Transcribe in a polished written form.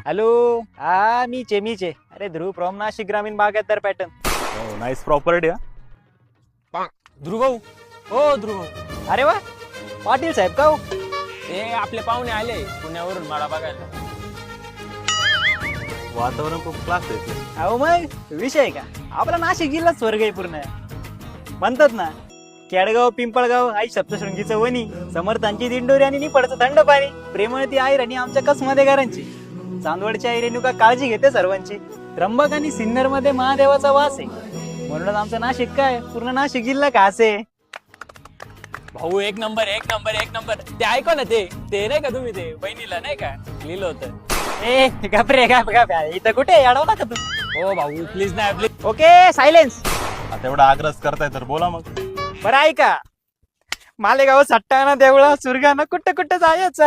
Hello हा मीचे अरे ध्रुव from Nashik ग्रामीण बागायतदार पॅटर्न. हो नाईस प्रॉपर्टी हा. ध्रुव भाऊ. हो ध्रुव भाऊ. अरे वा पाटील साहेब का हो? ते आपले पाहुणे आले पुण्यावरून मला बघायला. वातावरण खूप क्लास आहे. अहो मग विषय का आपला नाशिक जिल्हा स्वर्ग आहे पूर्ण. म्हणतात ना केडगाव पिंपळगाव आई सप्तशृंगीचं वनी, समर्थांची दिंडोरी आणि निपडचं थंड पाणी, प्रेमळती आई आणि आमच्या कसमध्ये घरांची, चांदवडची आई रेणुका काळजी घेते सर्वांची, त्र्यंबक आणि सिन्नर मध्ये महादेवाचा वास आहे. म्हणूनच आमचं नाशिक काय पूर्ण नाशिक जिल्हा खास आहे. भाऊ एक नंबर एक नंबर एक नंबर. ते ऐको ना ते नाही का तुम्ही ते बहिणीला नाही का लिहिलं होतं. ए घाबरे गाप इथं कुठे अडवला का तू? हो भाऊ प्लीज नाही प्लीज. Okay silence. आता एवढा आग्रह करताय तर बोला मग. बरं ऐका मालेगाव सट्टाना देवळा सुरगाना कुठं कुठं जायचं.